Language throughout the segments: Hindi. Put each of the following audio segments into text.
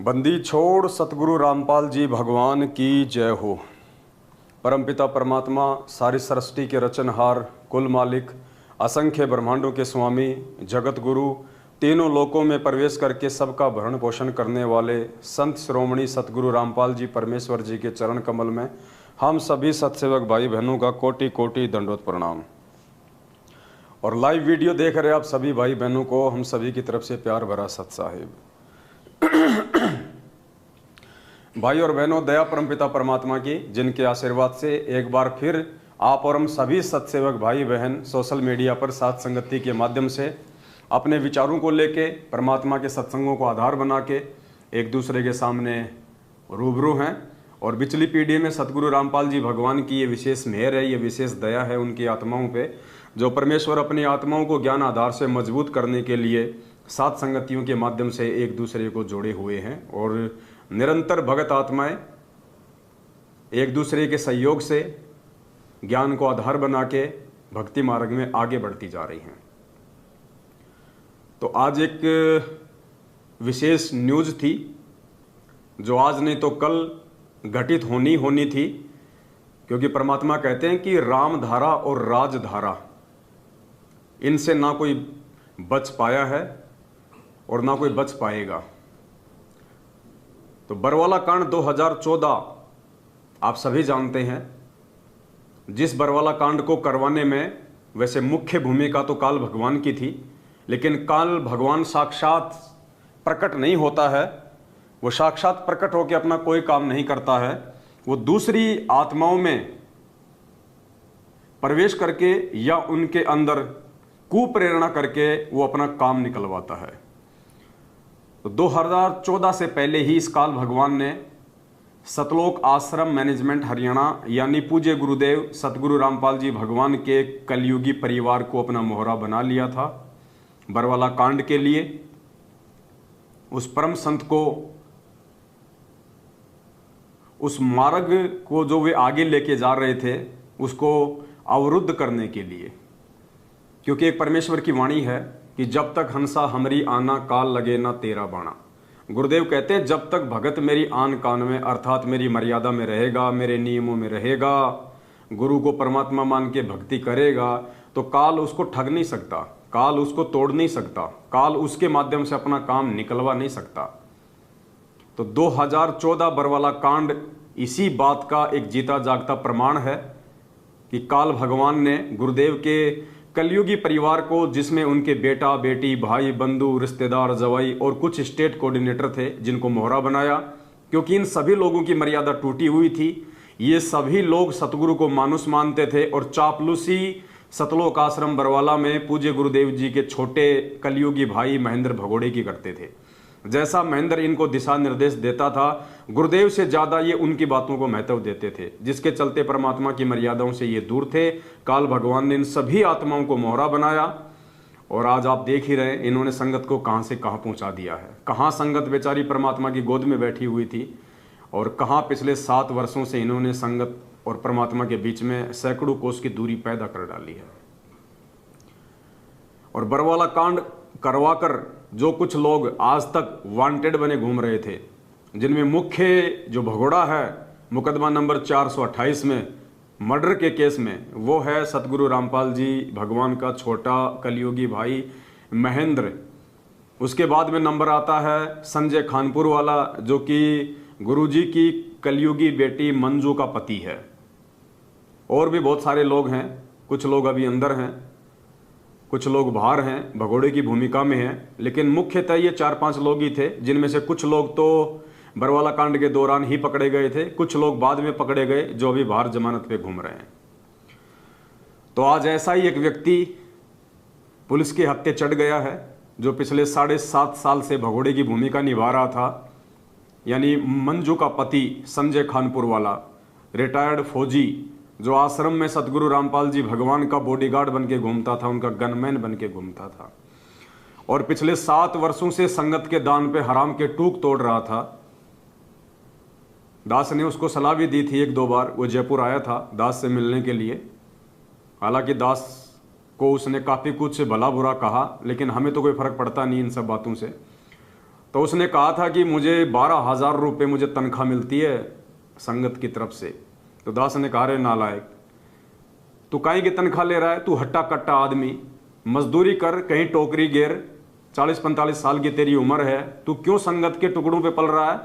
बंदी छोड़ सतगुरु रामपाल जी भगवान की जय हो। परमपिता परमात्मा सारी सृष्टि के रचनहार, कुल मालिक, असंख्य ब्रह्मांडों के स्वामी, जगत गुरु, तीनों लोकों में प्रवेश करके सबका भरण पोषण करने वाले संत श्रोमणी सतगुरु रामपाल जी परमेश्वर जी के चरण कमल में हम सभी सत्सेवक भाई बहनों का कोटि कोटि दंडवत प्रणाम। और लाइव वीडियो देख रहे आप सभी भाई बहनों को हम सभी की तरफ से प्यार भरा सत साहिब। भाई और बहनों, दया परमपिता परमात्मा की, जिनके आशीर्वाद से एक बार फिर आप और हम सभी सत्सेवक भाई बहन सोशल मीडिया पर साथ संगति के माध्यम से अपने विचारों को लेके परमात्मा के सत्संगों को आधार बना के एक दूसरे के सामने रूबरू हैं। और पिछली पीढ़ी में सतगुरु रामपाल जी भगवान की ये विशेष मेहर है, ये विशेष दया है उनकी आत्माओं पे, जो परमेश्वर अपनी आत्माओं को ज्ञान आधार से मजबूत करने के लिए सात संगतियों के माध्यम से एक दूसरे को जोड़े हुए हैं। और निरंतर भगत आत्माएं एक दूसरे के सहयोग से ज्ञान को आधार बना के भक्ति मार्ग में आगे बढ़ती जा रही हैं। तो आज एक विशेष न्यूज़ थी जो आज नहीं तो कल घटित होनी थी, क्योंकि परमात्मा कहते हैं कि राम धारा और राजधारा, इनसे ना कोई बच पाया है और ना कोई बच पाएगा। तो बरवाला कांड 2014 आप सभी जानते हैं। जिस बरवाला कांड को करवाने में वैसे मुख्य भूमिका तो काल भगवान की थी, लेकिन काल भगवान साक्षात प्रकट नहीं होता है। वो साक्षात प्रकट होकर अपना कोई काम नहीं करता है। वो दूसरी आत्माओं में प्रवेश करके या उनके अंदर कुप्रेरणा करके वो अपना काम निकलवाता है। तो 2014 से पहले ही इस काल भगवान ने सतलोक आश्रम मैनेजमेंट हरियाणा यानी पूज्य गुरुदेव सतगुरु रामपाल जी भगवान के कलयुगी परिवार को अपना मोहरा बना लिया था बरवाला कांड के लिए। उस परम संत को, उस मार्ग को जो वे आगे लेके जा रहे थे, उसको अवरुद्ध करने के लिए। क्योंकि एक परमेश्वर की वाणी है कि जब तक हंसा हमरी आना, काल लगे ना तेरा बाणा। गुरुदेव कहते हैं जब तक भगत मेरी आन कान में, अर्थात मेरी मर्यादा में रहेगा, मेरे नियमों में रहेगा, गुरु को परमात्मा मान के भक्ति करेगा, तो काल उसको ठग नहीं सकता, काल उसको तोड़ नहीं सकता, काल उसके माध्यम से अपना काम निकलवा नहीं सकता। तो 2014 बरवाला कांड इसी बात का एक जीता जागता प्रमाण है कि काल भगवान ने गुरुदेव के कलयुगी परिवार को, जिसमें उनके बेटा बेटी, भाई बंधु, रिश्तेदार, जवाई और कुछ स्टेट कोऑर्डिनेटर थे, जिनको मोहरा बनाया। क्योंकि इन सभी लोगों की मर्यादा टूटी हुई थी। ये सभी लोग सतगुरु को मानुष मानते थे और चापलूसी सतलोक आश्रम बरवाला में पूज्य गुरुदेव जी के छोटे कलयुगी भाई महेंद्र भगोड़े की करते थे। जैसा महेंद्र इनको दिशा निर्देश देता था, गुरुदेव से ज्यादा ये उनकी बातों को महत्व देते थे, जिसके चलते परमात्मा की मर्यादाओं से ये दूर थे। काल भगवान ने इन सभी आत्माओं को मोहरा बनाया और आज आप देख ही रहे इन्होंने संगत को कहां से कहां पहुंचा दिया है। कहां संगत बेचारी परमात्मा की गोद में बैठी हुई थी और कहां पिछले 7 वर्षों से इन्होंने संगत और परमात्मा के बीच में सैकड़ों कोस की दूरी पैदा कर डाली है। और बरवाला कांड करवाकर जो कुछ लोग आज तक वांटेड बने घूम रहे थे, जिनमें मुख्य जो भगोड़ा है मुकदमा नंबर 428 में मर्डर के केस में, वो है सतगुरु रामपाल जी भगवान का छोटा कलयुगी भाई महेंद्र। उसके बाद में नंबर आता है संजय खानपुर वाला, जो कि गुरुजी की कलयुगी बेटी मंजू का पति है। और भी बहुत सारे लोग हैं, कुछ लोग अभी अंदर हैं, कुछ लोग बाहर हैं, भगोड़े की भूमिका में हैं, लेकिन मुख्यतः ये 4-5 लोग ही थे, जिनमें से कुछ लोग तो बरवाला कांड के दौरान ही पकड़े गए थे, कुछ लोग बाद में पकड़े गए जो अभी बाहर जमानत पे घूम रहे हैं। तो आज ऐसा ही एक व्यक्ति पुलिस के हत्थे चढ़ गया है, जो पिछले 7.5 साल से भगोड़े की भूमिका निभा रहा था, यानी मंजू का पति संजय खानपुर वाला रिटायर्ड फौजी, जो आश्रम में सतगुरु रामपाल जी भगवान का बॉडीगार्ड बन के घूमता था, उनका गनमैन बन के घूमता था और पिछले 7 वर्षों से संगत के दान पे हराम के टूक तोड़ रहा था। दास ने उसको सलाह भी दी थी 1-2 बार, वो जयपुर आया था दास से मिलने के लिए। हालांकि दास को उसने काफ़ी कुछ भला बुरा कहा, लेकिन हमें तो कोई फर्क पड़ता नहीं इन सब बातों से। तो उसने कहा था कि मुझे 12,000 रुपये मुझे तनख्वाह मिलती है संगत की तरफ से। तो दास ने कहा, रे नालायक, तू काहे की तनख्वाह ले रहा है? तू हट्टा कट्टा आदमी, मजदूरी कर, कहीं टोकरी गेर, 40-45 साल की तेरी उम्र है, तू क्यों संगत के टुकड़ों पे पल रहा है?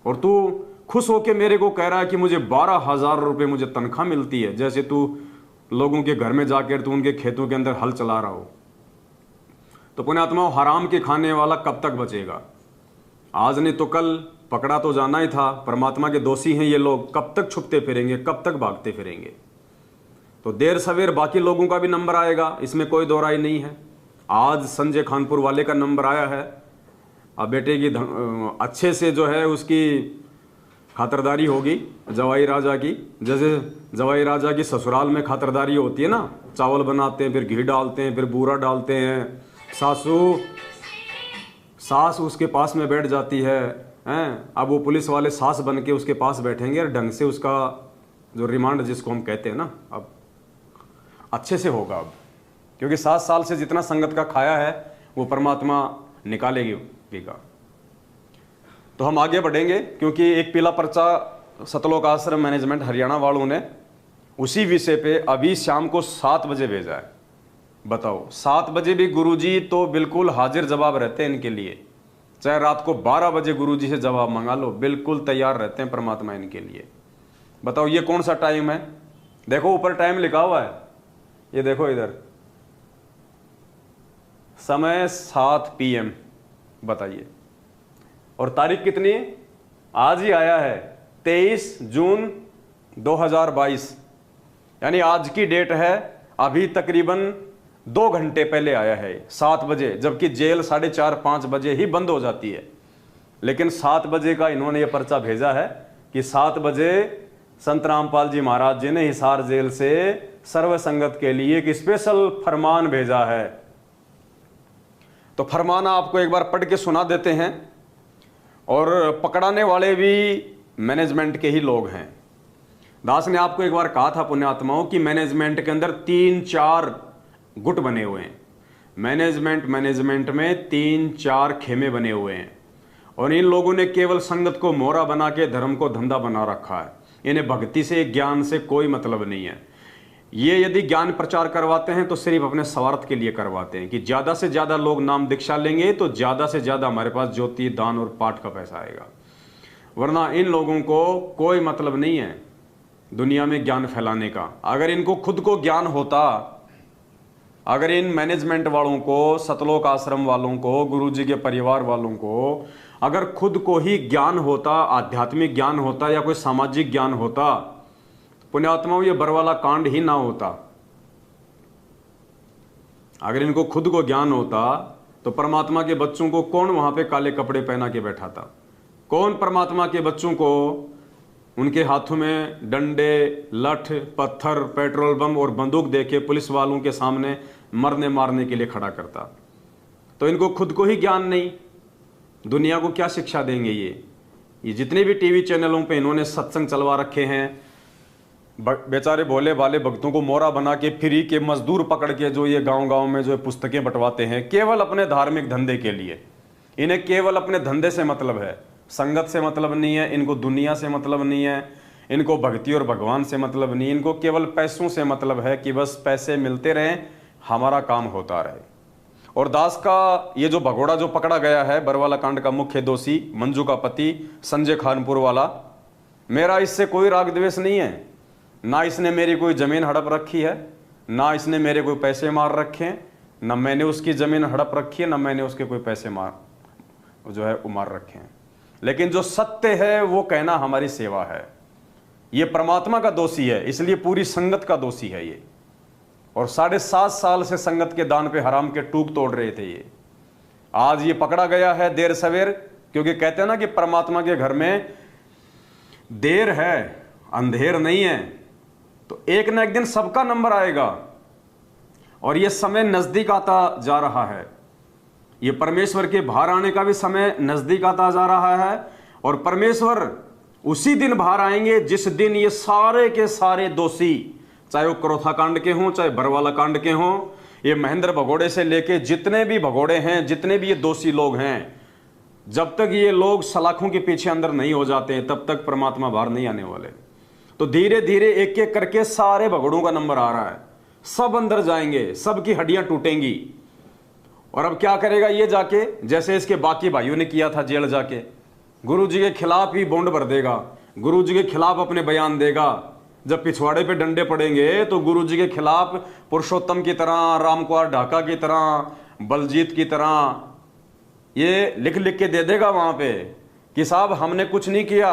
और तू खुश होके मेरे को कह रहा है कि मुझे 12,000 रुपये मुझे तनख्वाह मिलती है, जैसे तू लोगों के घर में जाकर तू उनके खेतों के अंदर हल चला रहा हो। तो पुण्यात्माओं, हराम के खाने वाला कब तक बचेगा? आज नहीं तो कल पकड़ा तो जाना ही था। परमात्मा के दोषी हैं ये लोग, कब तक छुपते फिरेंगे, कब तक भागते फिरेंगे? तो देर सवेर बाकी लोगों का भी नंबर आएगा, इसमें कोई दो राय नहीं है। आज संजय खानपुर वाले का नंबर आया है। अब बेटे की अच्छे से जो है उसकी खातिरदारी होगी जवाई राजा की, जैसे जवाई राजा की ससुराल में खातिरदारी होती है ना, चावल बनाते हैं, फिर घी डालते हैं, फिर बूरा डालते हैं, सास उसके पास में बैठ जाती है हैं। अब वो पुलिस वाले सास बन के उसके पास बैठेंगे और ढंग से उसका जो रिमांड जिसको हम कहते हैं ना, अब अच्छे से होगा। अब क्योंकि 7 साल से जितना संगत का खाया है वो परमात्मा निकालेगी पीगा। तो हम आगे बढ़ेंगे, क्योंकि एक पीला पर्चा सतलोक आश्रम मैनेजमेंट हरियाणा वालों ने उसी विषय पे अभी शाम को 7 बजे भेजा है। बताओ, 7 बजे भी गुरुजी तो बिल्कुल हाजिर जवाब रहते हैं इनके लिए। चाहे रात को 12 बजे गुरुजी से जवाब मंगा लो, बिल्कुल तैयार रहते हैं परमात्मा इनके लिए। बताओ ये कौन सा टाइम है? देखो ऊपर टाइम लिखा हुआ है, ये देखो इधर, समय 7 PM। बताइए, और तारीख कितनी? आज ही आया है 23 जून 2022, यानी आज की डेट है। अभी तकरीबन 2 घंटे पहले आया है 7 बजे, जबकि जेल 4:30-5 बजे ही बंद हो जाती है। लेकिन 7 बजे का इन्होंने ये पर्चा भेजा है कि 7 बजे संत रामपाल जी महाराज जी ने हिसार जेल से सर्व संगत के लिए एक स्पेशल फरमान भेजा है। तो फरमान आपको एक बार पढ़ के सुना देते हैं। और पकड़ाने वाले भी मैनेजमेंट के ही लोग हैं। दास ने आपको एक बार कहा था पुण्यात्माओं कि मैनेजमेंट के अंदर 3-4 गुट बने हुए हैं। मैनेजमेंट में 3-4 खेमे बने हुए हैं, और इन लोगों ने केवल संगत को मोहरा बना के धर्म को धंधा बना रखा है। इन्हें भक्ति से, ज्ञान से कोई मतलब नहीं है। ये यदि ज्ञान प्रचार करवाते हैं तो सिर्फ अपने स्वार्थ के लिए करवाते हैं कि ज्यादा से ज्यादा लोग नाम दीक्षा लेंगे तो ज्यादा से ज्यादा हमारे पास ज्योति, दान और पाठ का पैसा आएगा। वरना इन लोगों को कोई मतलब नहीं है दुनिया में ज्ञान फैलाने का। अगर इनको खुद को ज्ञान होता, अगर इन मैनेजमेंट वालों को, सतलोक आश्रम वालों को, गुरुजी के परिवार वालों को अगर खुद को ही ज्ञान होता, आध्यात्मिक ज्ञान होता या कोई सामाजिक ज्ञान होता, पुण्यात्माओं ये बरवाला कांड ही ना होता। अगर इनको खुद को ज्ञान होता तो परमात्मा के बच्चों को कौन वहां पे काले कपड़े पहना के बैठा था? कौन परमात्मा के बच्चों को उनके हाथों में डंडे, लठ, पत्थर, पेट्रोल बम और बंदूक देके पुलिस वालों के सामने मरने मारने के लिए खड़ा करता? तो इनको खुद को ही ज्ञान नहीं, दुनिया को क्या शिक्षा देंगे? ये जितने भी टीवी चैनलों पे इन्होंने सत्संग चलवा रखे हैं, बेचारे भोले भाले भक्तों को मोहरा बना के फ्री के मजदूर पकड़ के जो ये गांव-गांव में जो पुस्तकें बंटवाते हैं केवल अपने धार्मिक धंधे के लिए। इन्हें केवल अपने धंधे से मतलब है, संगत से मतलब नहीं है, इनको दुनिया से मतलब नहीं है, इनको भक्ति और भगवान से मतलब नहीं, इनको केवल पैसों से मतलब है कि बस पैसे मिलते रहें, हमारा काम होता रहे। और दास का ये जो भगोड़ा जो पकड़ा गया है, बरवाला कांड का मुख्य दोषी मंजू का पति संजय खानपुर वाला, मेरा इससे कोई राग द्वेष नहीं है। ना इसने मेरी कोई जमीन हड़प रखी है, ना इसने मेरे कोई पैसे मार रखे हैं, ना मैंने उसकी जमीन हड़प रखी है, ना मैंने उसके कोई पैसे मार रखे हैं। लेकिन जो सत्य है वो कहना हमारी सेवा है। ये परमात्मा का दोषी है, इसलिए पूरी संगत का दोषी है ये। और 7.5 साल से संगत के दान पे हराम के टूक तोड़ रहे थे ये। आज ये पकड़ा गया है देर सवेर, क्योंकि कहते हैं ना कि परमात्मा के घर में देर है, अंधेर नहीं है। तो एक न एक दिन सबका नंबर आएगा, और ये समय नजदीक आता जा रहा है। ये परमेश्वर के बाहर आने का भी समय नजदीक आता जा रहा है, और परमेश्वर उसी दिन बाहर आएंगे जिस दिन ये सारे के सारे दोषी, चाहे वो क्रोथा कांड के हों, चाहे बरवाला कांड के हों, ये महेंद्र भगोड़े से लेके जितने भी भगोड़े हैं, जितने भी ये दोषी लोग हैं, जब तक ये लोग सलाखों के पीछे अंदर नहीं हो जाते तब तक परमात्मा बाहर नहीं आने वाले। तो धीरे धीरे एक एक करके सारे भगड़ों का नंबर आ रहा है, सब अंदर जाएंगे, सबकी हड्डियां टूटेंगी। और अब क्या करेगा ये जाके, जैसे इसके बाकी भाइयों ने किया था, जेल जाके गुरु जी के खिलाफ ही बॉन्ड भर देगा, गुरु जी के खिलाफ अपने बयान देगा। जब पिछवाड़े पे डंडे पड़ेंगे तो गुरु जी के खिलाफ पुरुषोत्तम की तरह, रामकुमार ढाका की तरह, बलजीत की तरह ये लिख लिख के दे देगा वहां पे कि साहब हमने कुछ नहीं किया,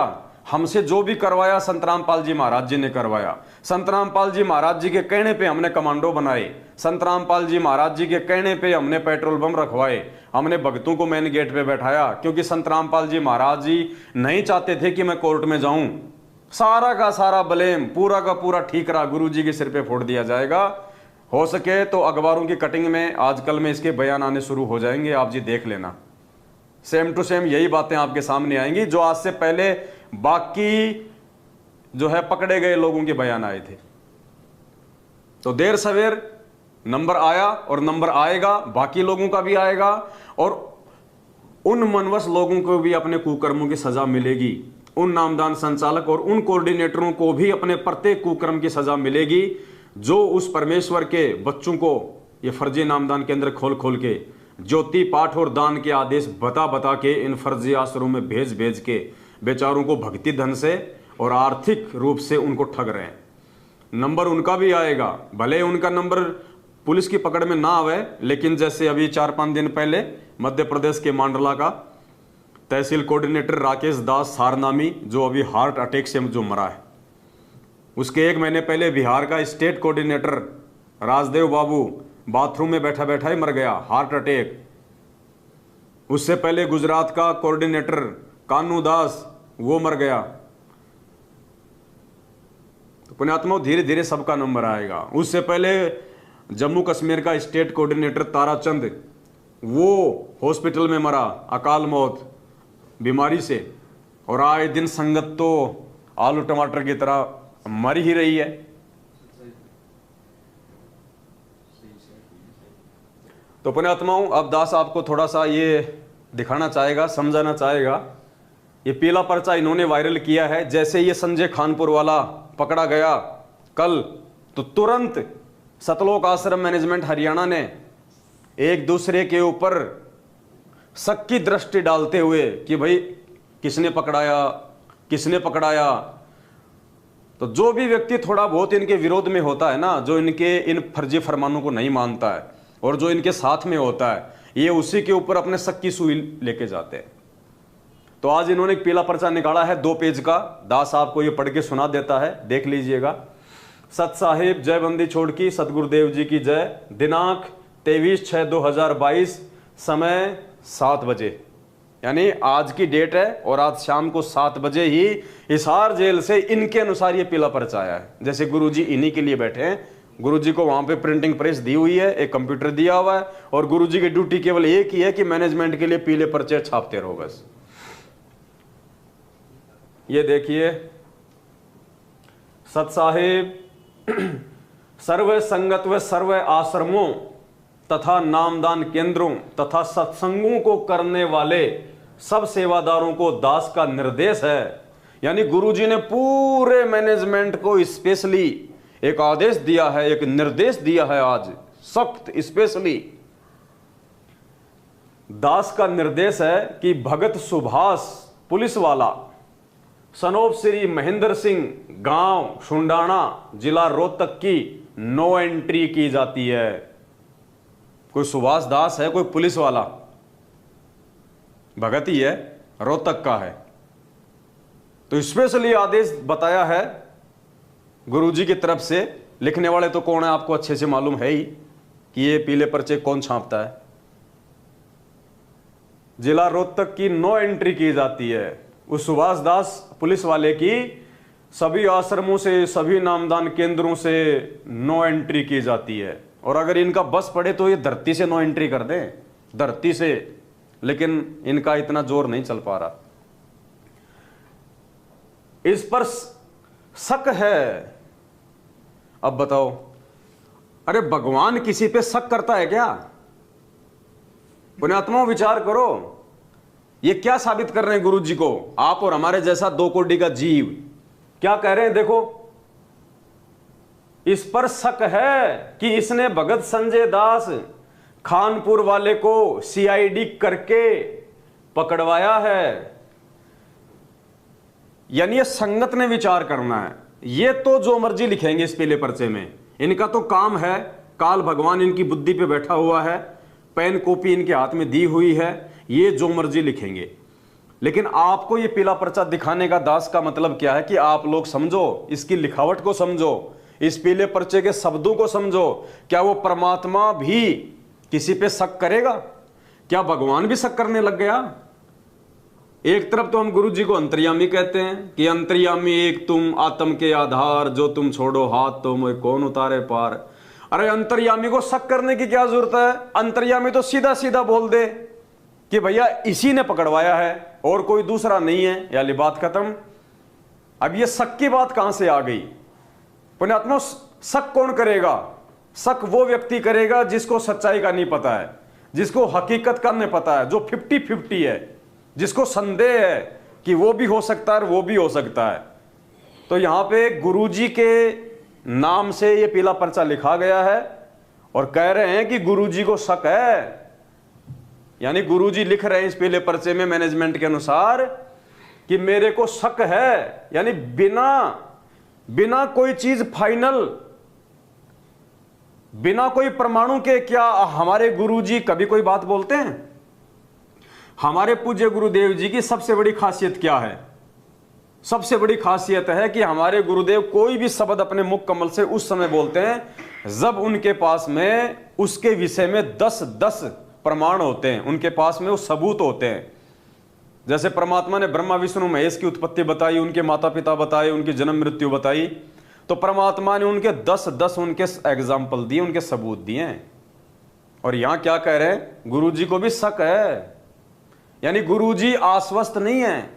हमसे जो भी करवाया संत रामपाल जी महाराज जी ने करवाया। संत रामपाल जी महाराज जी के कहने पे हमने कमांडो बनाए, संत रामपाल जी महाराज जी के कहने पे हमने पेट्रोल बम रखवाए, हमने भक्तों को मेन गेट पे बैठाया, क्योंकि संत रामपाल जी महाराज जी नहीं चाहते थे कि मैं कोर्ट में जाऊं। सारा का सारा ब्लेम, पूरा का पूरा ठीकरा गुरु जी के सिर पे फोड़ दिया जाएगा। हो सके तो अखबारों की कटिंग में आजकल में इसके बयान आने शुरू हो जाएंगे, आप जी देख लेना। सेम टू सेम यही बातें आपके सामने आएंगी जो आज से पहले बाकी जो है पकड़े गए लोगों के बयान आए थे। तो देर सवेर नंबर आया और नंबर आएगा, बाकी लोगों का भी आएगा और उन मनवस लोगों को भी अपने कुकर्मों की सजा मिलेगी। उन नामदान संचालक और उन कोऑर्डिनेटरों को भी अपने प्रत्येक कुकर्म की सजा मिलेगी जो उस परमेश्वर के बच्चों को ये फर्जी नामदान केंद्र खोल खोल के ज्योति पाठ और दान के आदेश बता बता के इन फर्जी आश्रमों में भेज भेज के बेचारों को भक्ति धन से और आर्थिक रूप से उनको ठग रहे हैं। नंबर उनका भी आएगा, भले उनका नंबर पुलिस की पकड़ में ना आवे, लेकिन जैसे अभी 4-5 दिन पहले मध्य प्रदेश के मांडला का तहसील कोऑर्डिनेटर राकेश दास सारनामी, जो अभी हार्ट अटैक से जो मरा है, उसके 1 महीने पहले बिहार का स्टेट कोऑर्डिनेटर राजदेव बाबू बाथरूम में बैठा बैठा ही मर गया, हार्ट अटैक। उससे पहले गुजरात का कोऑर्डिनेटर कानू दास, वो मर गया। तो पुण्यात्मा धीरे धीरे सबका नंबर आएगा। उससे पहले जम्मू कश्मीर का स्टेट कोऑर्डिनेटर ताराचंद, वो हॉस्पिटल में मरा, अकाल मौत बीमारी से। और आए दिन संगत तो आलू टमाटर की तरह मर ही रही है। तो पुण्यात्माओं, अब दास आपको थोड़ा सा ये दिखाना चाहेगा, समझाना चाहेगा। ये पीला पर्चा इन्होंने वायरल किया है। जैसे ये संजय खानपुर वाला पकड़ा गया कल, तो तुरंत सतलोक आश्रम मैनेजमेंट हरियाणा ने एक दूसरे के ऊपर शक की दृष्टि डालते हुए कि भाई किसने पकड़ाया, किसने पकड़ाया। तो जो भी व्यक्ति थोड़ा बहुत इनके विरोध में होता है ना, जो इनके इन फर्जी फरमानों को नहीं मानता है और जो इनके साथ में होता है, ये उसी के ऊपर अपने शक की सुई लेके जाते हैं। तो आज इन्होंने एक पीला पर्चा निकाला है 2 पेज का। दास आपको ये पढ़ के सुना देता है, देख लीजिएगा। सत साहिब जय बंदी छोड़ की, सतगुरुदेव जी की जय। दिनांक 23/6/2022, समय 7 बजे, यानी आज की डेट है। और आज शाम को 7 बजे ही हिसार जेल से इनके अनुसार ये पीला पर्चा आया है। जैसे गुरुजी इन्हीं के लिए बैठे हैं, गुरुजी को वहां पे प्रिंटिंग प्रेस दी हुई है, एक कंप्यूटर दिया हुआ है, और गुरुजी की ड्यूटी केवल एक ही है कि मैनेजमेंट के लिए पीले पर्चे छापते रहो बस। ये देखिए, सत साहिब सर्व संगत व सर्व आश्रमों तथा नामदान केंद्रों तथा सत्संगों को करने वाले सब सेवादारों को दास का निर्देश है। यानी गुरुजी ने पूरे मैनेजमेंट को स्पेशली एक आदेश दिया है, एक निर्देश दिया है आज सख्त स्पेशली। दास का निर्देश है कि भगत सुभाष पुलिस वाला सनोप श्री महेंद्र सिंह, गांव शुंडाना, जिला रोहतक की नो एंट्री की जाती है। कोई सुभाष दास है, कोई पुलिस वाला, भगत ही है, रोहतक का है। तो स्पेशली आदेश बताया है गुरुजी की तरफ से। लिखने वाले तो कौन है आपको अच्छे से मालूम है ही कि ये पीले पर्चे कौन छापता है। जिला रोहतक की नो एंट्री की जाती है। उस सुभाष दास पुलिस वाले की सभी आश्रमों से, सभी नामदान केंद्रों से नो एंट्री की जाती है। और अगर इनका बस पड़े तो ये धरती से नो एंट्री कर दें, धरती से, लेकिन इनका इतना जोर नहीं चल पा रहा। इस पर शक है। अब बताओ, अरे भगवान किसी पे शक करता है क्या? पुण्यात्माओं विचार करो। ये क्या साबित कर रहे हैं गुरु जी को? आप और हमारे जैसा 2 कोटि का जीव क्या कह रहे हैं? देखो, इस पर शक है कि इसने भगत संजय दास खानपुर वाले को सीआईडी करके पकड़वाया है। यानी ये संगत ने विचार करना है। ये तो जो मर्जी लिखेंगे इस पीले पर्चे में, इनका तो काम है, काल भगवान इनकी बुद्धि पे बैठा हुआ है, पेन कॉपी इनके हाथ में दी हुई है, ये जो मर्जी लिखेंगे। लेकिन आपको ये पीला पर्चा दिखाने का दास का मतलब क्या है कि आप लोग समझो, इसकी लिखावट को समझो, इस पीले पर्चे के शब्दों को समझो। क्या वो परमात्मा भी किसी पे शक करेगा? क्या भगवान भी शक करने लग गया? एक तरफ तो हम गुरु जी को अंतर्यामी कहते हैं कि अंतर्यामी एक तुम, आत्म के आधार, जो तुम छोड़ो हाथ तो मैं कौन उतारे पार। अरे अंतर्यामी को शक करने की क्या जरूरत है? अंतर्यामी तो सीधा सीधा बोल दे कि भैया इसी ने पकड़वाया है और कोई दूसरा नहीं है, यानी बात खत्म। अब ये शक की बात कहां से आ गई? पुण्यात्मा, शक कौन करेगा? शक वो व्यक्ति करेगा जिसको सच्चाई का नहीं पता है, जिसको हकीकत का नहीं पता है, जो 50-50 है, जिसको संदेह है कि वो भी हो सकता है वो भी हो सकता है। तो यहां पे गुरुजी के नाम से ये पीला पर्चा लिखा गया है और कह रहे हैं कि गुरुजी को शक है। यानी गुरुजी लिख रहे हैं इस पीले पर्चे में मैनेजमेंट के अनुसार कि मेरे को शक है। यानी बिना कोई चीज फाइनल, बिना कोई परमाणु के क्या हमारे गुरुजी कभी कोई बात बोलते हैं? हमारे पूज्य गुरुदेव जी की सबसे बड़ी खासियत क्या है? सबसे बड़ी खासियत है कि हमारे गुरुदेव कोई भी शब्द अपने मुख कमल से उस समय बोलते हैं जब उनके पास में उसके विषय में 10 प्रमाण होते हैं, उनके पास में वो सबूत होते हैं। जैसे परमात्मा ने ब्रह्मा विष्णु महेश की उत्पत्ति बताई, उनके माता पिता बताए, उनकी जन्म मृत्यु बताई, तो परमात्मा ने उनके 10 उनके एग्जाम्पल दिए, उनके सबूत दिए। और यहां क्या कह रहे हैं? गुरुजी को भी शक है। यानी गुरुजी आश्वस्त नहीं है,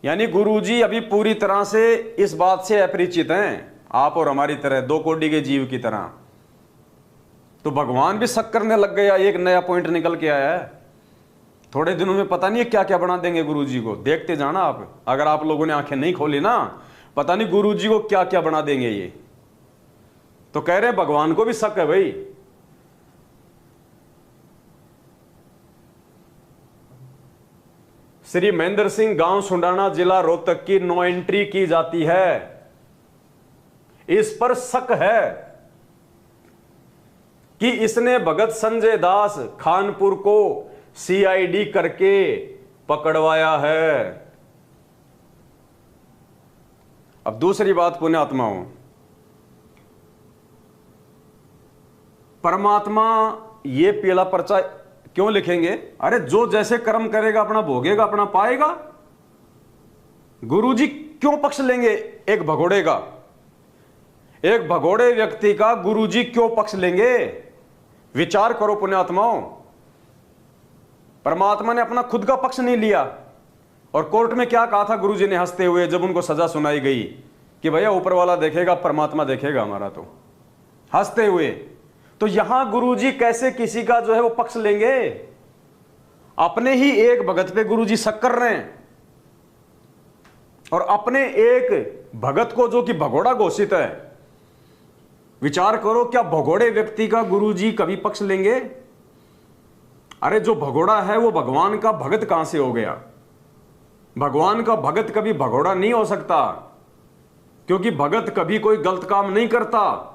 यानी गुरुजी अभी पूरी तरह से इस बात से अपरिचित हैं, आप और हमारी तरह 2 कोटि के जीव की तरह। तो भगवान भी शक करने लग गया। एक नया पॉइंट निकल के आया है। थोड़े दिनों में पता नहीं क्या क्या बना देंगे गुरुजी को, देखते जाना आप। अगर आप लोगों ने आंखें नहीं खोली ना, पता नहीं गुरुजी को क्या क्या बना देंगे ये। तो कह रहे भगवान को भी शक है भाई। श्री महेंद्र सिंह, गांव सुंडाना, जिला रोहतक की नो एंट्री की जाती है। इस पर शक है कि इसने भगत संजय दास खानपुर को सीआईडी करके पकड़वाया है। अब दूसरी बात पुण्यात्माओं, परमात्मा ये पीला पर्चा क्यों लिखेंगे? अरे जो जैसे कर्म करेगा अपना भोगेगा, अपना पाएगा। गुरुजी क्यों पक्ष लेंगे एक भगोड़े का? एक भगोड़े व्यक्ति का गुरुजी क्यों पक्ष लेंगे? विचार करो पुण्यात्माओं। परमात्मा ने अपना खुद का पक्ष नहीं लिया। और कोर्ट में क्या कहा था गुरुजी ने हंसते हुए जब उनको सजा सुनाई गई कि भैया ऊपर वाला देखेगा, परमात्मा देखेगा हमारा, तो हंसते हुए। तो यहां गुरुजी कैसे किसी का जो है वो पक्ष लेंगे? अपने ही एक भगत पे गुरुजी शक कर रहे हैं और अपने एक भगत को जो कि भगोड़ा घोषित है। विचार करो, क्या भगोड़े व्यक्ति का गुरुजी कभी पक्ष लेंगे? अरे जो भगोड़ा है वो भगवान का भगत कहां से हो गया? भगवान का भगत कभी भगोड़ा नहीं हो सकता, क्योंकि भगत कभी कोई गलत काम नहीं करता।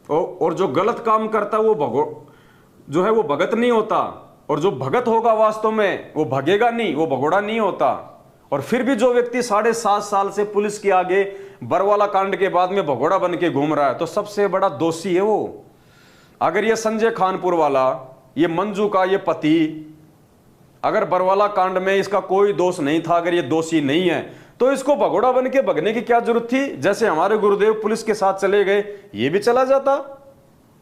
और जो गलत काम करता वो जो है वो भगत नहीं होता। और जो भगत होगा वास्तव में वो भगेगा नहीं, वो भगोड़ा नहीं होता। और फिर भी जो व्यक्ति 7.5 साल से पुलिस के आगे बरवाला कांड के बाद में भगोड़ा बन के घूम रहा है, तो सबसे बड़ा दोषी है वो। अगर ये संजय खानपुर वाला, ये मंजू का ये पति, अगर बरवाला कांड में इसका कोई दोष नहीं था, अगर ये दोषी नहीं है, तो इसको भगोड़ा बन के भगने की क्या जरूरत थी? जैसे हमारे गुरुदेव पुलिस के साथ चले गए, ये भी चला जाता।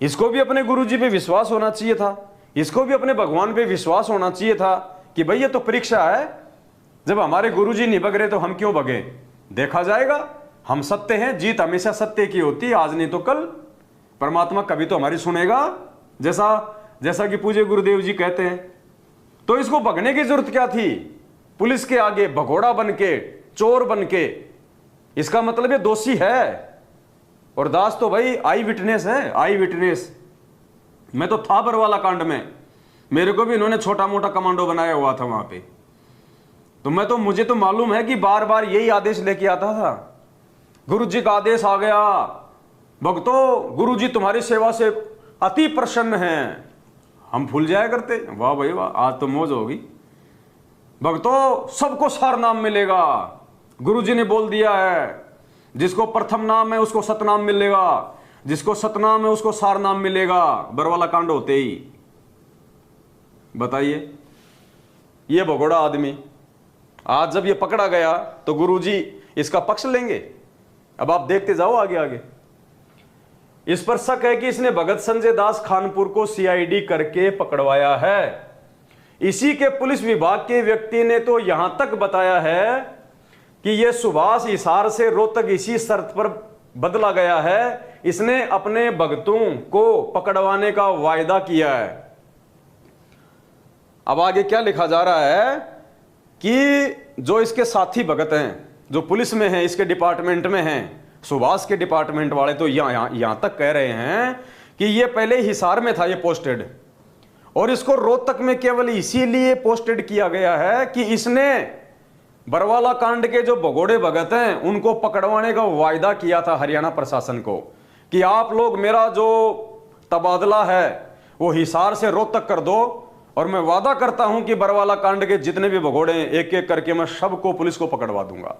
इसको भी अपने गुरुजी पे विश्वास होना चाहिए था, इसको भी अपने भगवान पे विश्वास होना चाहिए था कि भाई ये तो परीक्षा है, जब हमारे गुरुजी नहीं भग रहे तो हम क्यों भगे? देखा जाएगा, हम सत्य हैं, जीत हमेशा सत्य की होती है, आज नहीं तो कल। परमात्मा कभी तो हमारी सुनेगा, जैसा कि पूज्य गुरुदेव जी कहते हैं। तो इसको भगने की जरूरत क्या थी? पुलिस के आगे भगोड़ा बन के, चोर बन के। इसका मतलब ये दोषी है। और दास तो भाई आई विटनेस है, आई विटनेस। मैं तो था बरवाला कांड में, मेरे को भी इन्होंने छोटा मोटा कमांडो बनाया हुआ था वहां पे। तो मुझे तो मालूम है कि बार बार यही आदेश लेके आता था। गुरु जी का आदेश आ गया, भक्तों गुरु जी तुम्हारी सेवा से अति प्रसन्न हैं। हम भूल जाया करते, वाह भाई वाह, आज तो मौज होगी। भक्तों सबको सार नाम मिलेगा, गुरु जी ने बोल दिया है। जिसको प्रथम नाम है उसको सतनाम मिलेगा, जिसको सतनाम है उसको सार नाम मिलेगा। बरवाला कांड होते ही बताइए, ये भगोड़ा आदमी आज जब ये पकड़ा गया तो गुरुजी इसका पक्ष लेंगे। अब आप देखते जाओ आगे आगे। इस पर शक है कि इसने भगत संजय दास खानपुर को सीआईडी करके पकड़वाया है। इसी के पुलिस विभाग के व्यक्ति ने तो यहां तक बताया है कि यह सुभाष हिसार से रोहतक इसी शर्त पर बदला गया है, इसने अपने भक्तों को पकड़वाने का वायदा किया है। अब आगे क्या लिखा जा रहा है कि जो इसके साथी भगत हैं, जो पुलिस में हैं, इसके डिपार्टमेंट में हैं, सुभाष के डिपार्टमेंट वाले तो यहां तक कह रहे हैं कि ये पहले हिसार में था ये पोस्टेड, और इसको रोहतक में केवल इसीलिए पोस्टेड किया गया है कि इसने बरवाला कांड के जो भगोड़े भगत हैं उनको पकड़वाने का वायदा किया था हरियाणा प्रशासन को कि आप लोग मेरा जो तबादला है वो हिसार से रोहतक कर दो, और मैं वादा करता हूं कि बरवाला कांड के जितने भी भगोड़े हैं एक एक करके मैं सबको पुलिस को पकड़वा दूंगा।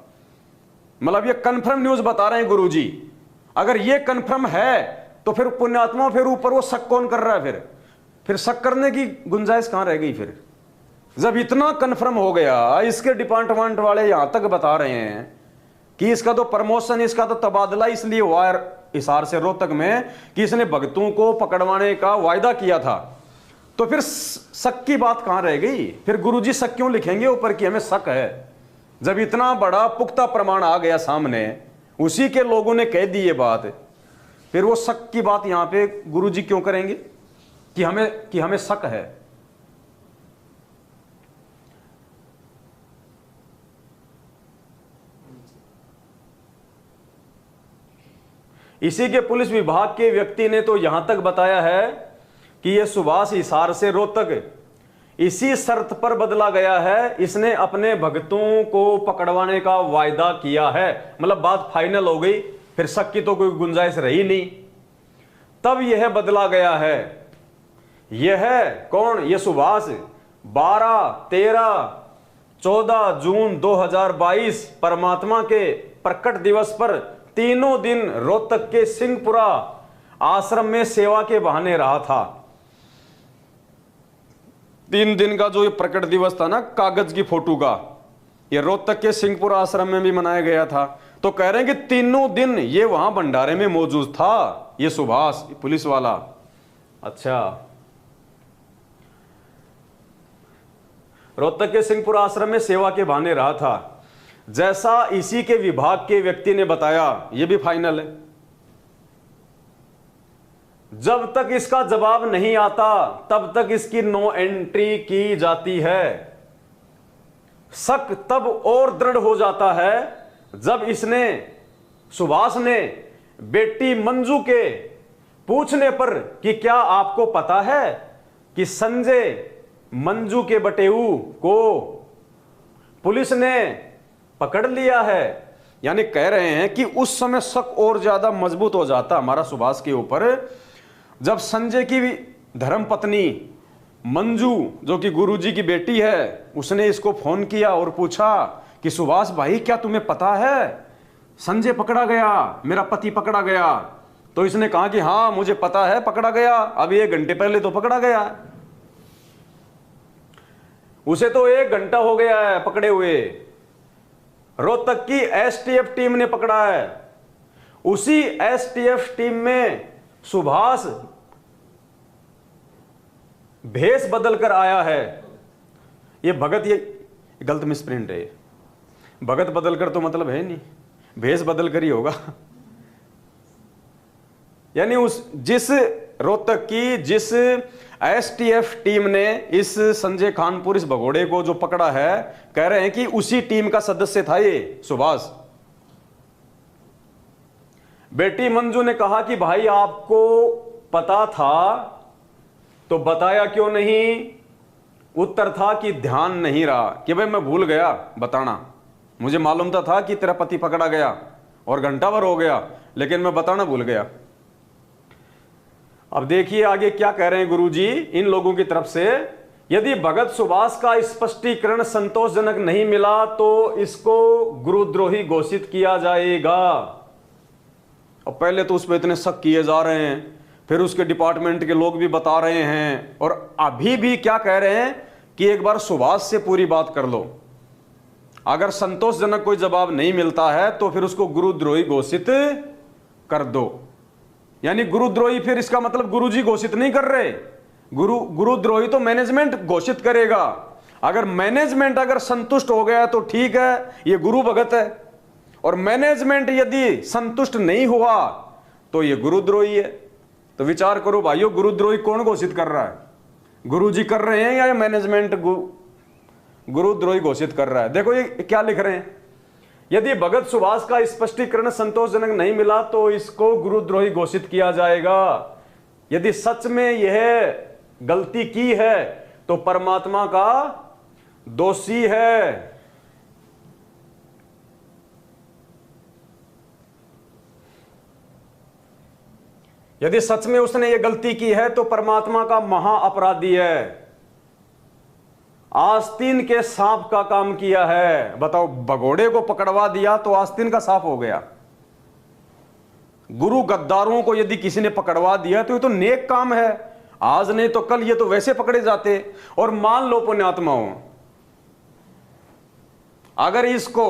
मतलब ये कंफर्म न्यूज बता रहे हैं गुरुजी। अगर ये कंफर्म है तो फिर पुण्यात्मा फिर ऊपर वो शक कौन कर रहा है? फिर शक करने की गुंजाइश कहां रह गई? फिर जब इतना कंफर्म हो गया, इसके डिपार्टमेंट वाले यहां तक बता रहे हैं कि इसका तो प्रमोशन, इसका तो तबादला इसलिए हुआ हिसार से रोहतक में कि इसने भक्तों को पकड़वाने का वायदा किया था, तो फिर शक की बात कहां रह गई? फिर गुरुजी शक क्यों लिखेंगे ऊपर कि हमें शक है? जब इतना बड़ा पुख्ता प्रमाण आ गया सामने, उसी के लोगों ने कह दी ये बात, फिर वो शक की बात यहां पे गुरुजी क्यों करेंगे कि हमें शक है? इसी के पुलिस विभाग के व्यक्ति ने तो यहां तक बताया है कि यह सुभाष हिसार से रोहतक इसी शर्त पर बदला गया है, इसने अपने भक्तों को पकड़वाने का वायदा किया है। मतलब बात फाइनल हो गई, फिर शक की तो कोई गुंजाइश रही नहीं। तब यह बदला गया है। यह कौन? यह सुभाष 12, 13, 14 जून 2022 परमात्मा के प्रकट दिवस पर तीनों दिन रोहतक के सिंहपुरा आश्रम में सेवा के बहाने रहा था। 3 दिन का जो ये प्रकट दिवस था ना, कागज की फोटो का, ये रोहतक के सिंहपुरा आश्रम में भी मनाया गया था। तो कह रहे हैं कि तीनों दिन ये वहां भंडारे में मौजूद था, ये सुभाष पुलिस वाला। अच्छा, रोहतक के सिंहपुरा आश्रम में सेवा के बहाने रहा था, जैसा इसी के विभाग के व्यक्ति ने बताया। ये भी फाइनल है। जब तक इसका जवाब नहीं आता तब तक इसकी नो एंट्री की जाती है। शक तब और दृढ़ हो जाता है जब इसने, सुभाष ने, बेटी मंजू के पूछने पर कि क्या आपको पता है कि संजय मंजू के बटेऊ को पुलिस ने पकड़ लिया है, यानी कह रहे हैं कि उस समय शक और ज्यादा मजबूत हो जाता हमारा सुभाष के ऊपर जब संजय की धर्मपत्नी मंजू, जो कि गुरुजी की बेटी है, उसने इसको फोन किया और पूछा कि सुभाष भाई क्या तुम्हें पता है संजय पकड़ा गया, मेरा पति पकड़ा गया? तो इसने कहा कि हाँ मुझे पता है, पकड़ा गया, अभी 1 घंटे पहले तो पकड़ा गया। उसे तो 1 घंटा हो गया है पकड़े हुए। रोहतक की एसटीएफ टीम ने पकड़ा है। उसी एसटीएफ टीम में सुभाष भेष बदल कर आया है। ये भगत, ये गलत मिसप्रिंट है। भगत बदल कर तो मतलब है नहीं, भेष बदल कर ही होगा। यानी उस जिस रोहतक की जिस एसटीएफ टीम ने इस संजय खानपुर, इस भगोड़े को जो पकड़ा है, कह रहे हैं कि उसी टीम का सदस्य था ये सुभाष। बेटी मंजू ने कहा कि भाई आपको पता था तो बताया क्यों नहीं? उत्तर था कि ध्यान नहीं रहा, कि भाई मैं भूल गया बताना, मुझे मालूम था कि तेरा पति पकड़ा गया और घंटा भर हो गया, लेकिन मैं बताना भूल गया। अब देखिए आगे क्या कह रहे हैं गुरुजी इन लोगों की तरफ से। यदि भगत सुभाष का स्पष्टीकरण संतोषजनक नहीं मिला तो इसको गुरुद्रोही घोषित किया जाएगा। अब पहले तो उस पर इतने शक किए जा रहे हैं, फिर उसके डिपार्टमेंट के लोग भी बता रहे हैं, और अभी भी क्या कह रहे हैं कि एक बार सुभाष से पूरी बात कर लो, अगर संतोषजनक कोई जवाब नहीं मिलता है तो फिर उसको गुरुद्रोही घोषित कर दो। यानी गुरुद्रोही, फिर इसका मतलब गुरुजी घोषित नहीं कर रहे, गुरुद्रोही तो मैनेजमेंट घोषित करेगा। अगर मैनेजमेंट अगर संतुष्ट हो गया तो ठीक है, ये गुरु भगत है, और मैनेजमेंट यदि संतुष्ट नहीं हुआ तो ये गुरुद्रोही है। तो विचार करो भाइयों, गुरुद्रोही कौन घोषित कर रहा है? गुरुजी कर रहे हैं या मैनेजमेंट गुरुद्रोही घोषित कर रहा है? देखो ये क्या लिख रहे हैं, यदि भगत सुभाष का स्पष्टीकरण संतोषजनक नहीं मिला तो इसको गुरुद्रोही घोषित किया जाएगा। यदि सच में यह गलती की है तो परमात्मा का दोषी है। यदि सच में उसने ये गलती की है तो परमात्मा का महा अपराधी है। आस्तीन के सांप का काम किया है। बताओ, भगोड़े को पकड़वा दिया तो आस्तीन का सांप हो गया। गुरु गद्दारों को यदि किसी ने पकड़वा दिया तो ये तो नेक काम है, आज नहीं तो कल ये तो वैसे पकड़े जाते। और मान लो पुण्यात्माओं, अगर इसको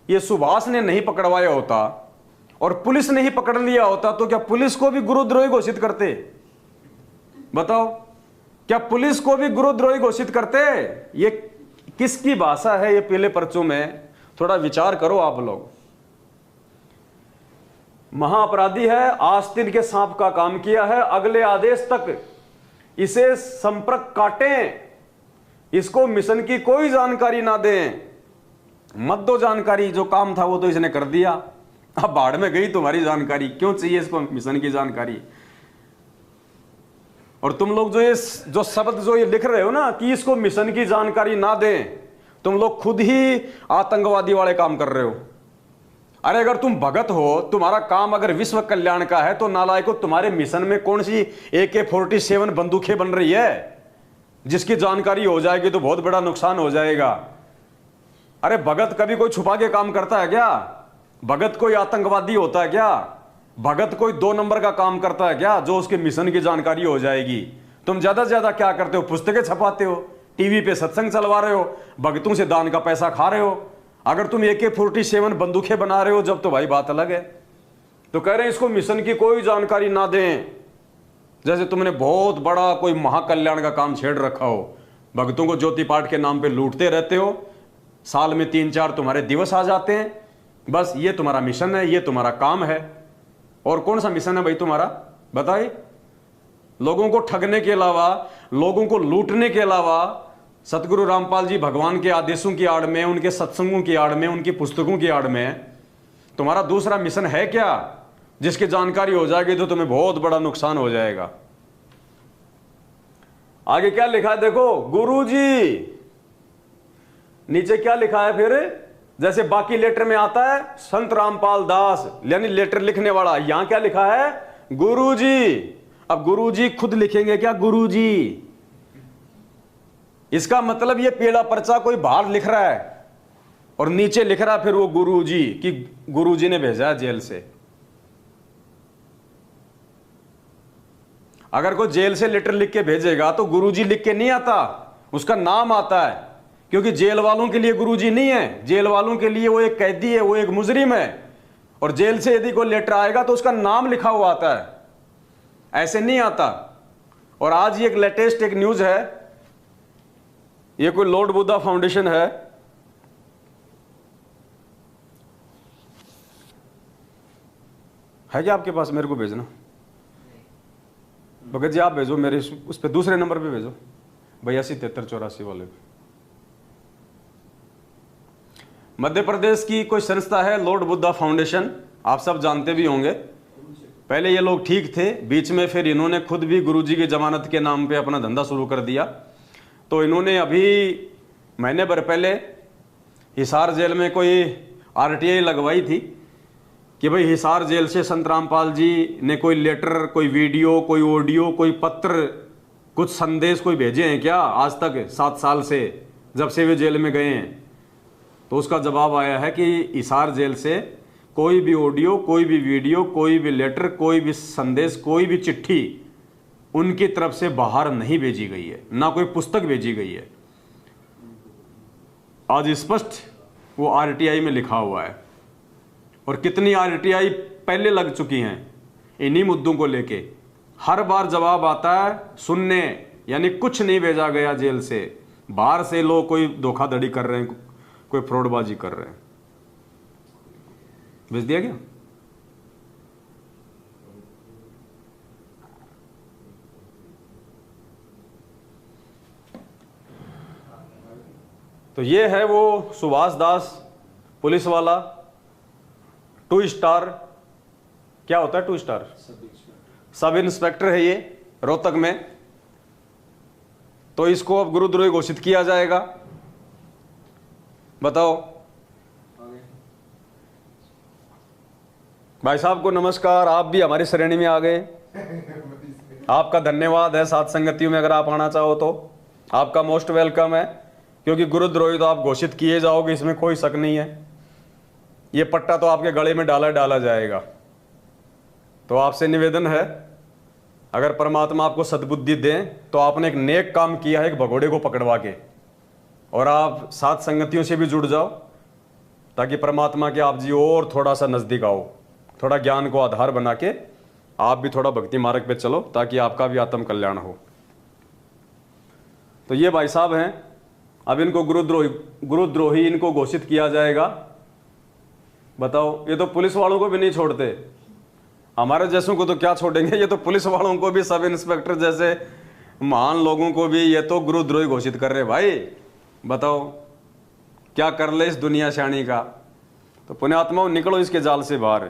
ये सुभाष ने नहीं पकड़वाया होता और पुलिस ने ही पकड़ लिया होता तो क्या पुलिस को भी गुरुद्रोही घोषित करते? बताओ, क्या पुलिस को भी गुरुद्रोही घोषित करते? ये किसकी भाषा है ये पहले पर्चों में थोड़ा विचार करो आप लोग। महाअपराधी है, आस्तीन के सांप का काम किया है, अगले आदेश तक इसे संपर्क काटें, इसको मिशन की कोई जानकारी ना दें, मत दो जानकारी, जो काम था वो तो इसने कर दिया, अब बाढ़ में गई तुम्हारी जानकारी, क्यों चाहिए इसको मिशन की जानकारी? और तुम लोग जो शब्द जो ये लिख रहे हो ना कि इसको मिशन की जानकारी ना दें, तुम लोग खुद ही आतंकवादी वाले काम कर रहे हो। अरे अगर तुम भगत हो, तुम्हारा काम अगर विश्व कल्याण का है तो नालायको तुम्हारे मिशन में कौन सी AK-47 बंदूकें बन रही है जिसकी जानकारी हो जाएगी तो बहुत बड़ा नुकसान हो जाएगा। अरे भगत कभी कोई छुपा के काम करता है क्या? भगत कोई आतंकवादी होता है क्या? भगत कोई 2 नंबर का काम करता है क्या जो उसके मिशन की जानकारी हो जाएगी? तुम ज्यादा से ज्यादा क्या करते हो? पुस्तकें छपाते हो, टीवी पे सत्संग चलवा रहे हो, भगतों से दान का पैसा खा रहे हो। अगर तुम AK-47 बंदूकें बना रहे हो जब तो भाई बात अलग है। तो कह रहे हैं इसको मिशन की कोई जानकारी ना दें, जैसे तुमने बहुत बड़ा कोई महाकल्याण का काम छेड़ रखा हो, भक्तों को ज्योति पाठ के नाम पे लूटते रहते हो, साल में 3-4 तुम्हारे दिवस आ जाते हैं, बस ये तुम्हारा मिशन है, ये तुम्हारा काम है। और कौन सा मिशन है भाई तुम्हारा? बताइए। लोगों को ठगने के अलावा, लोगों को लूटने के अलावा, सतगुरु रामपाल जी भगवान के आदेशों की आड़ में, उनके सत्संगों की आड़ में, उनकी पुस्तकों की आड़ में तुम्हारा दूसरा मिशन है क्या जिसकी जानकारी हो जाएगी तो तुम्हें बहुत बड़ा नुकसान हो जाएगा। आगे क्या लिखा है देखो, गुरुजी। नीचे क्या लिखा है फिर? जैसे बाकी लेटर में आता है संत रामपाल दास, यानी लेटर लिखने वाला, यहां क्या लिखा है? गुरुजी। अब गुरुजी खुद लिखेंगे क्या? गुरुजी। इसका मतलब ये पीला पर्चा कोई बाहर लिख रहा है और नीचे लिख रहा फिर वो गुरुजी कि गुरुजी ने भेजा जेल से। अगर कोई जेल से लेटर लिख के भेजेगा तो गुरुजी लिख के नहीं आता, उसका नाम आता है, क्योंकि जेल वालों के लिए गुरुजी नहीं है, जेल वालों के लिए वो एक कैदी है, वो एक मुजरिम है। और जेल से यदि कोई लेटर आएगा तो उसका नाम लिखा हुआ आता है, ऐसे नहीं आता। और आज ये एक लेटेस्ट एक न्यूज है, ये कोई लॉर्ड बुद्धा फाउंडेशन है, क्या आपके पास? मेरे को भेजना। भगत जी आप भेजो मेरे उस पे दूसरे नंबर पे भेजो 827384 वाले पे। मध्य प्रदेश की कोई संस्था है लॉर्ड बुद्धा फाउंडेशन, आप सब जानते भी होंगे। पहले ये लोग ठीक थे, बीच में फिर इन्होंने खुद भी गुरुजी की जमानत के नाम पे अपना धंधा शुरू कर दिया। तो इन्होंने अभी महीने भर पहले हिसार जेल में कोई आरटीआई लगवाई थी कि भाई हिसार जेल से संत रामपाल जी ने कोई लेटर, कोई वीडियो, कोई ऑडियो, कोई पत्र, कुछ संदेश कोई भेजे हैं क्या आज तक 7 साल से जब से वे जेल में गए हैं। तो उसका जवाब आया है कि हिसार जेल से कोई भी ऑडियो, कोई भी वीडियो, कोई भी लेटर, कोई भी संदेश, कोई भी चिट्ठी उनकी तरफ से बाहर नहीं भेजी गई है, ना कोई पुस्तक भेजी गई है। आज स्पष्ट वो आरटीआई में लिखा हुआ है। और कितनी आरटीआई पहले लग चुकी हैं इन्हीं मुद्दों को लेके। हर बार जवाब आता है सुनने, यानी कुछ नहीं भेजा गया जेल से, बाहर से लोग कोई धोखाधड़ी कर रहे हैं, कोई फ्रॉडबाजी कर रहे हैं। भेज दिया गया। तो ये है वो सुभाष दास पुलिस वाला 2 स्टार, क्या होता है 2 स्टार, सब इंस्पेक्टर है ये रोहतक में। तो इसको अब गुरुद्रोही घोषित किया जाएगा। बताओ भाई साहब को नमस्कार, आप भी हमारी श्रेणी में आ गए। आपका धन्यवाद है साथ संगतियों में, अगर आप आना चाहो तो आपका मोस्ट वेलकम है, क्योंकि गुरुद्रोही तो आप घोषित किए जाओगे, इसमें कोई शक नहीं है। ये पट्टा तो आपके गले में डाला जाएगा। तो आपसे निवेदन है, अगर परमात्मा आपको सद्बुद्धि दें तो आपने एक नेक काम किया है एक भगोड़े को पकड़वा के, और आप साथ संगतियों से भी जुड़ जाओ ताकि परमात्मा के आप जी और थोड़ा सा नजदीक आओ, थोड़ा ज्ञान को आधार बना के आप भी थोड़ा भक्ति मार्ग पे चलो ताकि आपका भी आत्म कल्याण हो। तो ये भाई साहब हैं, अब इनको गुरुद्रोही इनको घोषित किया जाएगा। बताओ, ये तो पुलिस वालों को भी नहीं छोड़ते, हमारे जैसों को तो क्या छोड़ेंगे, ये तो पुलिस वालों को भी, सब इंस्पेक्टर जैसे महान लोगों को भी ये तो गुरुद्रोही घोषित कर रहे। भाई बताओ क्या कर ले इस दुनिया शानी का। तो पुण्यात्माओं निकलो इसके जाल से बाहर।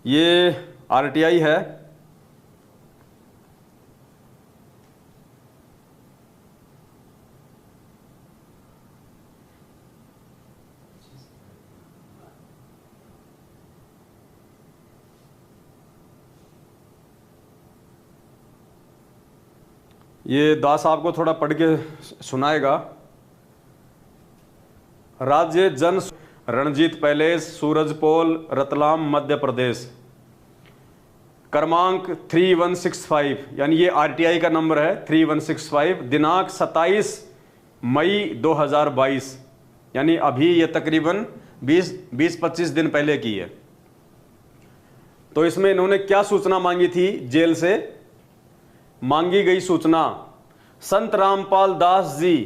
ये आरटीआई है, ये दास आपको थोड़ा पढ़ के सुनाएगा। राज्य जन रणजीत पैलेस, सूरजपोल, रतलाम, मध्य प्रदेश, क्रमांक 3165, यानी ये आरटीआई का नंबर है 3165, दिनांक 27 मई 2022, यानी अभी ये तकरीबन 20-25 दिन पहले की है। तो इसमें इन्होंने क्या सूचना मांगी थी जेल से? मांगी गई सूचना, संत रामपाल दास जी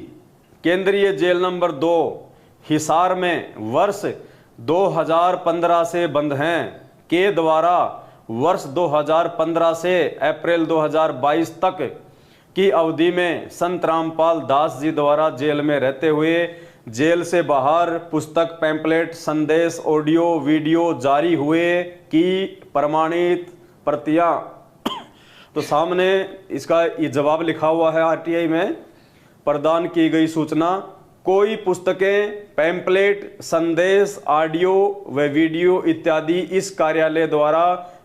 केंद्रीय जेल नंबर 2 हिसार में वर्ष 2015 से बंद हैं के द्वारा वर्ष 2015 से अप्रैल 2022 तक की अवधि में संत रामपाल दास जी द्वारा जेल में रहते हुए जेल से बाहर पुस्तक, पैम्पलेट, संदेश, ऑडियो, वीडियो जारी हुए की प्रमाणित प्रतियां। तो सामने इसका ये जवाब लिखा हुआ है आरटीआई में, प्रदान की गई सूचना, कोई पुस्तकें, पैम्पलेट, संदेश, ऑडियो व वीडियो इत्यादि इस कार्यालय द्वारा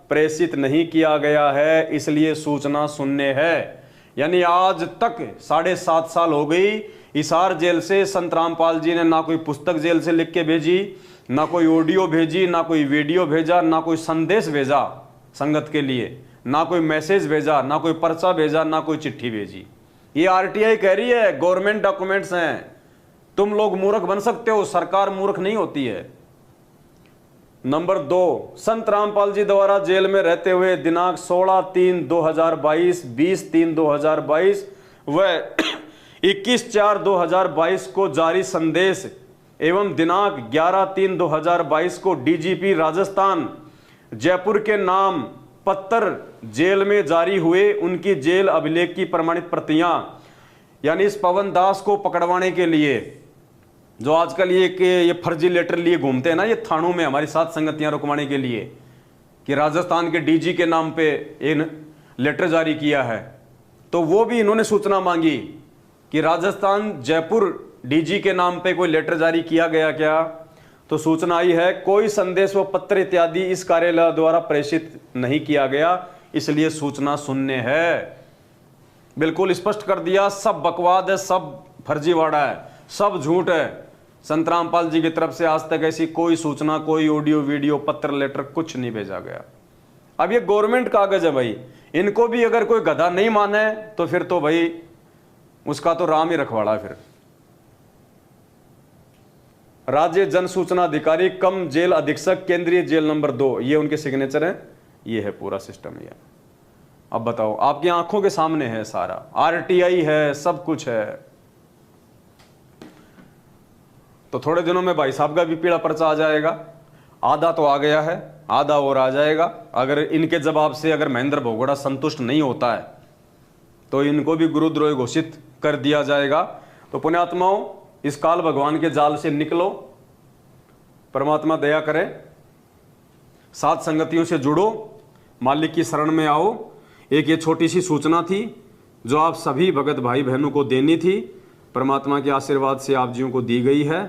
प्रेषित नहीं किया गया है, इसलिए सूचना शून्य है। यानी आज तक 7.5 साल हो गई, हिसार जेल से संत रामपाल जी ने ना कोई पुस्तक जेल से लिख के भेजी, ना कोई ऑडियो भेजी, ना कोई वीडियो भेजा, ना कोई संदेश भेजा संगत के लिए, ना कोई मैसेज भेजा, ना कोई पर्चा भेजा, ना कोई चिट्ठी भेजी। ये आरटीआई कह रही है गवर्नमेंट डॉक्यूमेंट्स हैं, तुम लोग मूर्ख बन सकते हो, सरकार मूर्ख नहीं होती है। नंबर 2, संत रामपाल जी द्वारा जेल में रहते हुए दिनांक 16/3/2022, 20/3/2022 व 21/4/2022 को जारी संदेश एवं दिनांक 11/3/2022 को डीजीपी राजस्थान जयपुर के नाम पत्र जेल में जारी हुए, उनकी जेल अभिलेख की प्रमाणित प्रतियां, यानी इस पवन दास को पकड़वाने के लिए जो आजकल ये फर्जी लेटर लिए घूमते हैं ना, ये थानों में हमारी साथ संगतियां रुकवाने के लिए कि राजस्थान के डीजी के नाम पे इन लेटर जारी किया है, तो वो भी इन्होंने सूचना मांगी कि राजस्थान जयपुर डीजी के नाम पे कोई लेटर जारी किया गया क्या। तो सूचना आई है कोई संदेश व पत्र इत्यादि इस कार्यालय द्वारा प्रेषित नहीं किया गया, इसलिए सूचना शून्य है। बिल्कुल स्पष्ट कर दिया, सब बकवाद है, सब फर्जीवाड़ा है, सब झूठ है। संत रामपाल जी की तरफ से आज तक ऐसी कोई सूचना, कोई ऑडियो वीडियो पत्र लेटर कुछ नहीं भेजा गया। अब ये गवर्नमेंट कागज है भाई, इनको भी अगर कोई गधा नहीं माने तो फिर तो भाई उसका तो राम ही रखवाड़ा। फिर राज्य जन सूचना अधिकारी कम जेल अधीक्षक केंद्रीय जेल नंबर 2, ये उनके सिग्नेचर हैं, ये है पूरा सिस्टम। ये अब बताओ, आपकी आंखों के सामने है सारा, आरटीआई है, सब कुछ है। तो थोड़े दिनों में भाई साहब का भी पीला पर्चा आ जाएगा, आधा तो आ गया है, आधा और आ जाएगा। अगर इनके जवाब से अगर महेंद्र भगोड़ा संतुष्ट नहीं होता है तो इनको भी गुरुद्रोही घोषित कर दिया जाएगा। तो पुण्यात्माओं, इस काल भगवान के जाल से निकलो, परमात्मा दया करे, सात संगतियों से जुड़ो, मालिक की शरण में आओ। एक ये छोटी सी सूचना थी जो आप सभी भगत भाई बहनों को देनी थी, परमात्मा के आशीर्वाद से आप जियों को दी गई है।